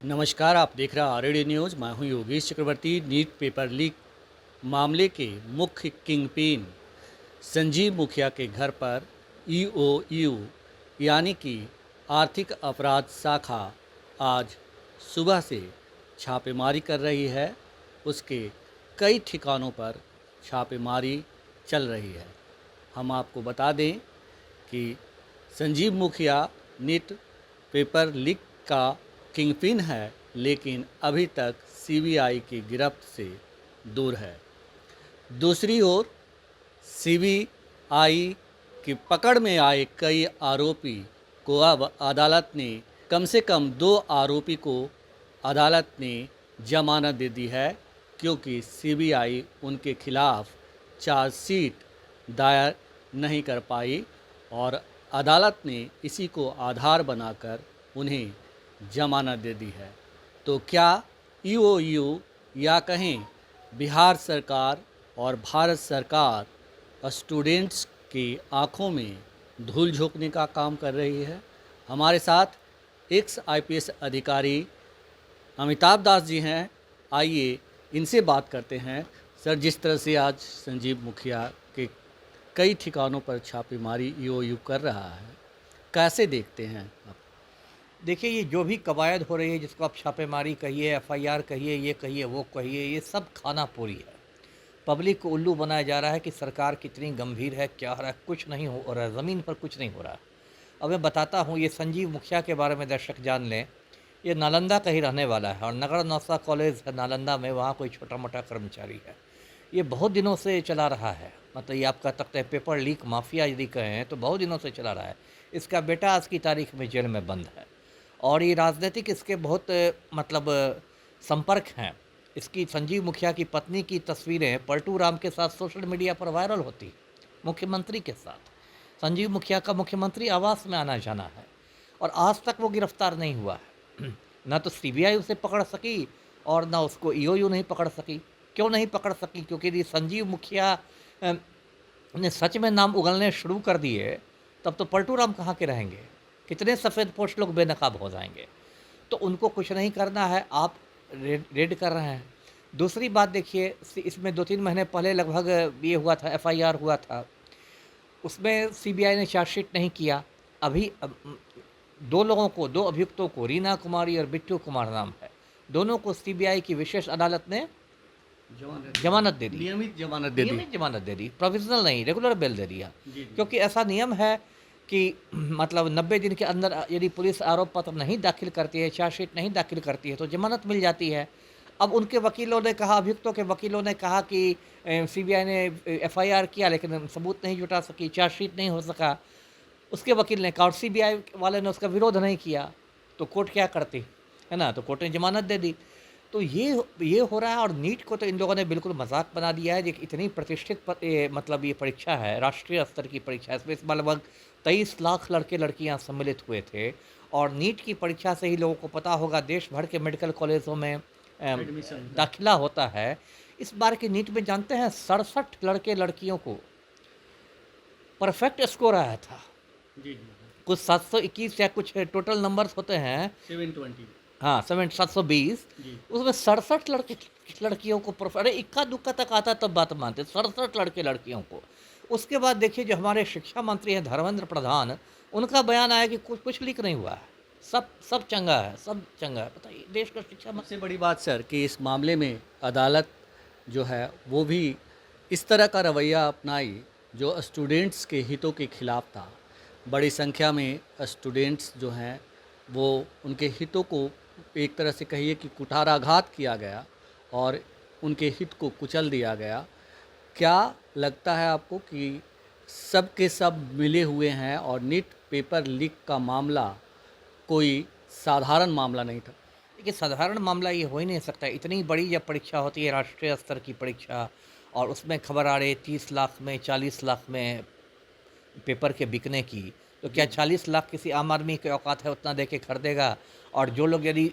नमस्कार, आप देख रहे हैं आरएडी न्यूज़। मैं हूं योगेश चक्रवर्ती। नीट पेपर लीक मामले के मुख्य किंगपिन संजीव मुखिया के घर पर ईओयू यानी कि आर्थिक अपराध शाखा आज सुबह से छापेमारी कर रही है। उसके कई ठिकानों पर छापेमारी चल रही है। हम आपको बता दें कि संजीव मुखिया नीट पेपर लीक का किंगपिन है, लेकिन अभी तक सीबीआई की गिरफ्त से दूर है। दूसरी ओर सीबीआई की पकड़ में आए कई आरोपी को अब अदालत ने कम से कम 2 आरोपी को अदालत ने जमानत दे दी है, क्योंकि सीबीआई उनके खिलाफ चार्जशीट दायर नहीं कर पाई और अदालत ने इसी को आधार बनाकर उन्हें जमानत दे दी है। तो क्या ईओयू या कहें बिहार सरकार और भारत सरकार स्टूडेंट्स की आंखों में धूल झोंकने का काम कर रही है? हमारे साथ एक्स आईपीएस अधिकारी अमिताभ दास जी हैं। आइए इनसे बात करते हैं। सर, जिस तरह से आज संजीव मुखिया के कई ठिकानों पर छापेमारी ईओयू कर रहा है, कैसे देखते हैं आप? देखिए, ये जो भी कवायद हो रही है, जिसको आप छापेमारी कहिए, एफआईआर कहिए, ये कहिए, वो कहिए, ये सब खाना पूरी है। पब्लिक को उल्लू बनाया जा रहा है कि सरकार कितनी गंभीर है, क्या हो रहा है। कुछ नहीं हो रहा है, ज़मीन पर कुछ नहीं हो रहा है। अब मैं बताता हूँ, ये संजीव मुखिया के बारे में दर्शक जान लें। ये नालंदा का ही रहने वाला है और नगर नौसा कॉलेज है नालंदा में, वहाँ कोई छोटा मोटा कर्मचारी है। ये बहुत दिनों से चला रहा है, मतलब ये आप कह सकते हैं पेपर लीक माफिया यदि कहें तो बहुत दिनों से चला रहा है। इसका बेटा आज की तारीख में जेल में बंद है और ये राजनीतिक इसके बहुत मतलब संपर्क हैं। इसकी संजीव मुखिया की पत्नी की तस्वीरें पलटू राम के साथ सोशल मीडिया पर वायरल होती, मुख्यमंत्री के साथ। संजीव मुखिया का मुख्यमंत्री आवास में आना जाना है और आज तक वो गिरफ्तार नहीं हुआ है। ना तो सीबीआई उसे पकड़ सकी और ना उसको ईओयू नहीं पकड़ सकी। क्यों नहीं पकड़ सकी? क्योंकि यदि संजीव मुखिया ने सच में नाम उगलने शुरू कर दिए, तब तो पलटू राम कहाँ के रहेंगे? कितने सफ़ेद पोश लोग बेनकाब हो जाएंगे। तो उनको कुछ नहीं करना है, आप रेड कर रहे हैं। दूसरी बात देखिए, इसमें 2-3 महीने पहले लगभग ये हुआ था, एफआईआर हुआ था। उसमें सीबीआई ने चार्जशीट नहीं किया। अभी 2 लोगों को, 2 अभियुक्तों को, रीना कुमारी और बिट्टू कुमार नाम है, दोनों को सीबीआई की विशेष अदालत ने जमानत दे दी। नियमित जमानत दे दी। नियमित जमानत दे दी, प्रोविजनल नहीं, रेगुलर बेल दे दिया। जी। क्योंकि ऐसा नियम है कि मतलब 90 दिन के अंदर यदि पुलिस आरोप पत्र नहीं दाखिल करती है, चार्जशीट नहीं दाखिल करती है, तो जमानत मिल जाती है। अब उनके वकीलों ने कहा, अभियुक्तों के वकीलों ने कहा कि सीबीआई ने एफआईआर किया लेकिन सबूत नहीं जुटा सकी, चार्जशीट नहीं हो सका। उसके वकील ने कहा और सीबीआई वाले ने उसका विरोध नहीं किया, तो कोर्ट क्या करती है ना? तो कोर्ट ने जमानत दे दी। तो ये हो रहा है। और नीट को तो इन लोगों ने बिल्कुल मजाक बना दिया है। इतनी प्रतिष्ठित मतलब ये परीक्षा है, राष्ट्रीय स्तर की परीक्षा है। इसमें इस बार लगभग 23 लाख लड़के लड़कियां सम्मिलित हुए थे और नीट की परीक्षा से ही लोगों को पता होगा देश भर के मेडिकल कॉलेजों में एडमिशन दाखिला होता है। इस बार की नीट में जानते हैं 67 लड़के लड़कियों को परफेक्ट स्कोर आया था। जी। कुछ 721 या कुछ टोटल नंबर्स होते हैं। 720। हाँ, 720। जी। उसमें 67 लड़कियों को अरे इक्का दुक्का तक आता तब बात मानते, 67 लड़के लड़कियों को। उसके बाद देखिए, जो हमारे शिक्षा मंत्री हैं धर्मेंद्र प्रधान, उनका बयान आया कि कुछ लीक नहीं हुआ है, सब चंगा है, सब चंगा है। बताइए, देश का शिक्षा सबसे बड़ी बात सर कि इस मामले में अदालत जो है वो भी इस तरह का रवैया अपनाई जो स्टूडेंट्स के हितों के खिलाफ था। बड़ी संख्या में स्टूडेंट्स जो हैं वो उनके हितों को एक तरह से कहिए कि कुठाराघात किया गया और उनके हित को कुचल दिया गया। क्या लगता है आपको कि सब के सब मिले हुए हैं और नीट पेपर लीक का मामला कोई साधारण मामला नहीं था? देखिए, साधारण मामला ये हो ही नहीं सकता। इतनी बड़ी जब परीक्षा होती है, राष्ट्रीय स्तर की परीक्षा, और उसमें खबर आ रही 30 लाख में, 40 लाख में पेपर के बिकने की, तो क्या 40 लाख किसी आम आदमी की औकात है उतना दे के खरीदेगा? और जो लोग यदि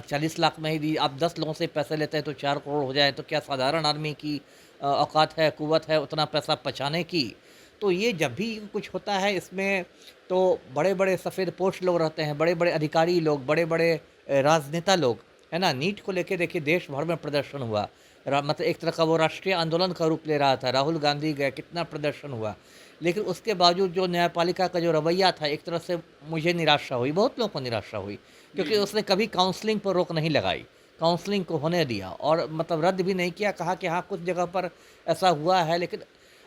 40 लाख में यदि आप 10 लोगों से पैसे लेते हैं तो 4 करोड़ हो जाए, तो क्या साधारण आदमी की औकात है, कुव्वत है उतना पैसा पचाने की? तो ये जब भी कुछ होता है इसमें, तो बड़े बड़े सफ़ेद पोश लोग रहते हैं, बड़े बड़े अधिकारी लोग, बड़े बड़े राजनेता लोग, है ना, नीट को लेके देखिए देश भर में प्रदर्शन हुआ। मतलब एक तरह का वो राष्ट्रीय आंदोलन का रूप ले रहा था। राहुल गांधी गए, कितना प्रदर्शन हुआ, लेकिन उसके बावजूद जो न्यायपालिका का जो रवैया था, एक तरह से मुझे निराशा हुई, बहुत लोगों को निराशा हुई, क्योंकि उसने कभी काउंसलिंग पर रोक नहीं लगाई, काउंसलिंग को होने दिया और मतलब रद्द भी नहीं किया। कहा कि हाँ कुछ जगह पर ऐसा हुआ है, लेकिन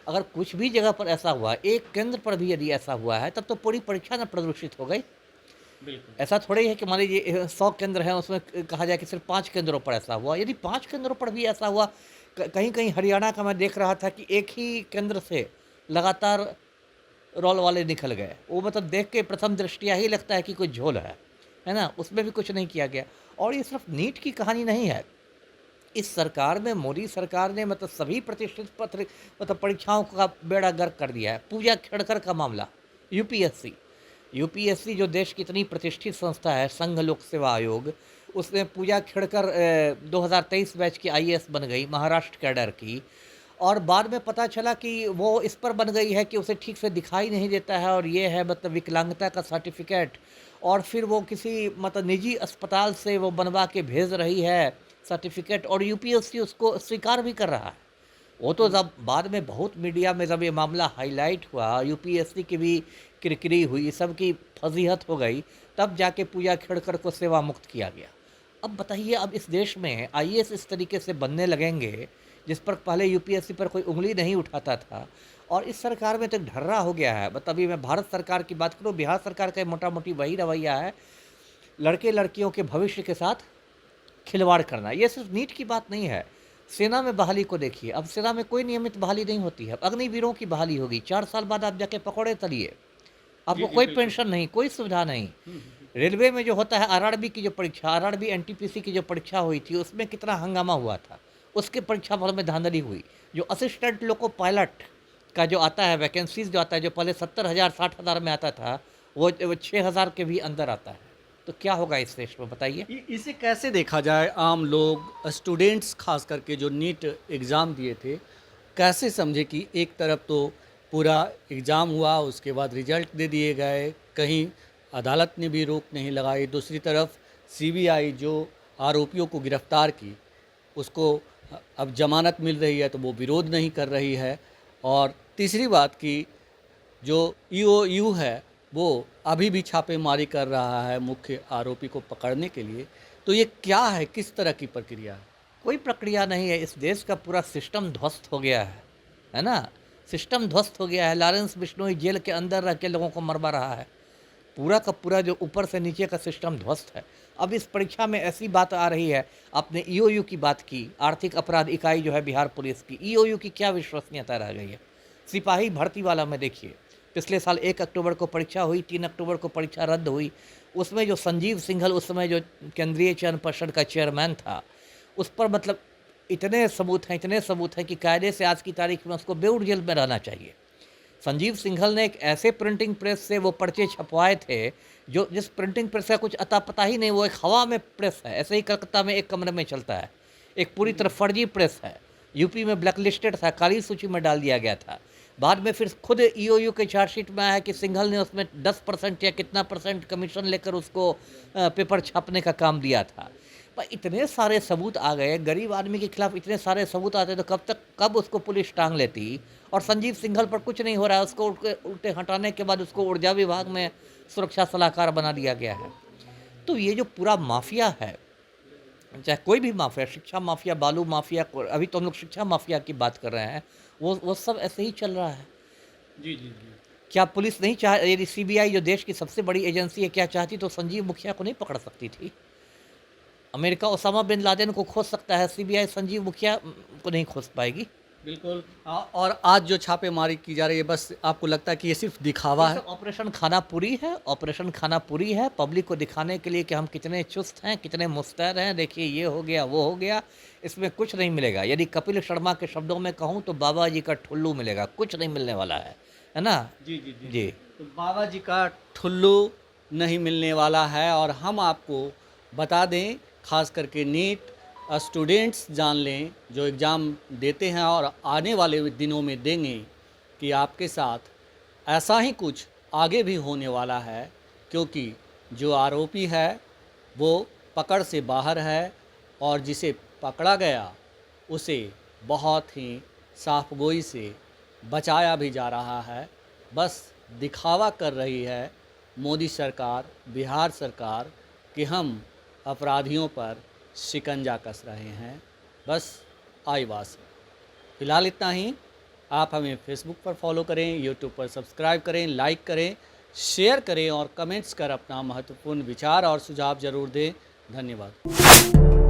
अगर कुछ भी जगह पर ऐसा हुआ, एक केंद्र पर भी यदि ऐसा हुआ है, तब तो पूरी परीक्षा न प्रदूषित हो गई। बिल्कुल। ऐसा थोड़ा ही है कि मान लीजिए 100 केंद्र हैं, उसमें कहा जाए कि सिर्फ 5 केंद्रों पर ऐसा हुआ। यदि 5 केंद्रों पर भी ऐसा हुआ, कहीं-कहीं हरियाणा का मैं देख रहा था कि एक ही केंद्र से लगातार रोल वाले निकल गए। वो मतलब देख के प्रथम दृष्टया ही लगता है कि कोई झोल है ना? उसमें भी कुछ नहीं किया गया। और ये सिर्फ नीट की कहानी नहीं है। इस सरकार में, मोदी सरकार ने मतलब सभी प्रतिष्ठित पत्र मतलब परीक्षाओं का बेड़ा गर्क कर दिया है। पूजा खेड़कर का मामला, यूपीएससी। यूपीएससी जो देश की इतनी प्रतिष्ठित संस्था है, संघ लोक सेवा आयोग, उसमें पूजा खेड़कर 2023 बैच की आईएएस बन गई, महाराष्ट्र कैडर की। और बाद में पता चला कि वो इस पर बन गई है कि उसे ठीक से दिखाई नहीं देता है और ये है मतलब विकलांगता का सर्टिफिकेट, और फिर वो किसी मतलब निजी अस्पताल से वो बनवा के भेज रही है सर्टिफिकेट, और यूपीएससी उसको स्वीकार भी कर रहा है। वो तो जब बाद में बहुत मीडिया में जब ये मामला हाईलाइट हुआ, यूपीएससी की भी किरकिरी हुई, सबकी फजीहत हो गई, तब जाके पूजा खेड़कर को सेवा मुक्त किया गया। अब बताइए, अब इस देश में आईएएस इस तरीके से बनने लगेंगे, जिस पर पहले यूपीएससी पर कोई उंगली नहीं उठाता था, और इस सरकार में तो एक ढर्रा हो गया है। मतलब अभी मैं भारत सरकार की बात करूँ, बिहार सरकार का मोटा मोटी वही रवैया है, लड़के लड़कियों के भविष्य के साथ खिलवाड़ करना। ये सिर्फ नीट की बात नहीं है। सेना में बहाली को देखिए, अब सेना में कोई नियमित बहाली नहीं होती है। अब अग्निवीरों की बहाली होगी, 4 साल बाद आप जाके पकौड़े तलिए, आपको कोई पेंशन नहीं, कोई सुविधा नहीं। रेलवे में जो होता है आरआरबी की जो परीक्षा, आरआरबी एनटीपीसी की जो परीक्षा हुई थी, उसमें कितना हंगामा हुआ था। उसके परीक्षा भर में धांधली हुई। जो असिस्टेंट लोको पायलट का जो आता है, वैकेंसीज जो आता है, जो पहले 70,000 60,000 में आता था, वो 6,000 के भी अंदर आता है। तो क्या होगा इस देश में, बताइए। इसे कैसे देखा जाए? आम लोग, स्टूडेंट्स खास करके जो नीट एग्ज़ाम दिए थे, कैसे समझे कि एक तरफ तो पूरा एग्ज़ाम हुआ, उसके बाद रिजल्ट दे दिए गए, कहीं अदालत ने भी रोक नहीं लगाई, दूसरी तरफ सीबीआई जो आरोपियों को गिरफ्तार की, उसको अब जमानत मिल रही है तो वो विरोध नहीं कर रही है, और तीसरी बात कि जो ईओयू है वो अभी भी छापेमारी कर रहा है मुख्य आरोपी को पकड़ने के लिए। तो ये क्या है, किस तरह की प्रक्रिया है? कोई प्रक्रिया नहीं है। इस देश का पूरा सिस्टम ध्वस्त हो गया है ना? सिस्टम ध्वस्त हो गया है। लॉरेंस बिश्नोई जेल के अंदर रह के लोगों को मरवा रहा है। पूरा का पूरा जो ऊपर से नीचे का सिस्टम ध्वस्त है। अब इस परीक्षा में ऐसी बात आ रही है, आपने ईओयू की बात की, आर्थिक अपराध इकाई जो है बिहार पुलिस की, ईओयू की क्या विश्वसनीयता रह गई है? सिपाही भर्ती वाला में देखिए, पिछले साल 1 अक्टूबर को परीक्षा हुई, 3 अक्टूबर को परीक्षा रद्द हुई। उसमें जो संजीव सिंघल उस समय जो केंद्रीय चयन पर्षद का चेयरमैन था, उस पर मतलब इतने सबूत हैं कि कायदे से आज की तारीख में उसको बेऊर जेल में रहना चाहिए। संजीव सिंघल ने एक ऐसे प्रिंटिंग प्रेस से वो पर्चे छपवाए थे, जो जिस प्रिंटिंग प्रेस का कुछ अता पता ही नहीं, वो एक हवा में प्रेस है। ऐसे ही कलकत्ता में एक कमरे में चलता है, एक पूरी तरह फर्जी प्रेस है। यूपी में ब्लैक लिस्टेड था, काली सूची में डाल दिया गया था। बाद में फिर खुद ईओयू के चार्जशीट में आया कि सिंघल ने उसमें 10% या कितना परसेंट कमीशन लेकर उसको पेपर छापने का काम दिया था। पर इतने सारे सबूत आ गए, गरीब आदमी के खिलाफ इतने सारे सबूत आते, तो कब उसको पुलिस टांग लेती? और संजीव सिंघल पर कुछ नहीं हो रहा है। उसको उल्टे हटाने के बाद उसको ऊर्जा विभाग में सुरक्षा सलाहकार बना दिया गया है। तो ये जो पूरा माफिया है, चाहे कोई भी माफिया, शिक्षा माफिया, बालू माफिया, अभी तो हम लोग शिक्षा माफिया की बात कर रहे हैं, वो सब ऐसे ही चल रहा है। जी जी जी। क्या पुलिस नहीं चाह, यदि सीबीआई जो देश की सबसे बड़ी एजेंसी है, क्या चाहती तो संजीव मुखिया को नहीं पकड़ सकती थी? अमेरिका ओसामा बिन लादेन को खोज सकता है, सीबीआई संजीव मुखिया को नहीं खोज पाएगी। बिल्कुल। और आज जो छापेमारी की जा रही है, बस आपको लगता है कि ये सिर्फ दिखावा है? ऑपरेशन खानापुरी है, ऑपरेशन खानापुरी है, पब्लिक को दिखाने के लिए कि हम कितने चुस्त हैं, कितने मुस्तैद हैं, देखिए ये हो गया, वो हो गया। इसमें कुछ नहीं मिलेगा। यदि कपिल शर्मा के शब्दों में कहूँ तो बाबा जी का ठुल्लू मिलेगा, कुछ नहीं मिलने वाला है ना? जी जी जी जी। तो बाबा जी का ठुल्लू नहीं मिलने वाला है। और हम आपको बता दें, खास करके नीट स्टूडेंट्स जान लें जो एग्ज़ाम देते हैं और आने वाले दिनों में देंगे, कि आपके साथ ऐसा ही कुछ आगे भी होने वाला है, क्योंकि जो आरोपी है वो पकड़ से बाहर है और जिसे पकड़ा गया उसे बहुत ही साफगोई से बचाया भी जा रहा है। बस दिखावा कर रही है मोदी सरकार, बिहार सरकार कि हम अपराधियों पर शिकंजा कस रहे हैं। बस आईवास। फिलहाल इतना ही। आप हमें फेसबुक पर फॉलो करें, यूट्यूब पर सब्सक्राइब करें, लाइक करें, शेयर करें और कमेंट्स कर अपना महत्वपूर्ण विचार और सुझाव ज़रूर दें। धन्यवाद।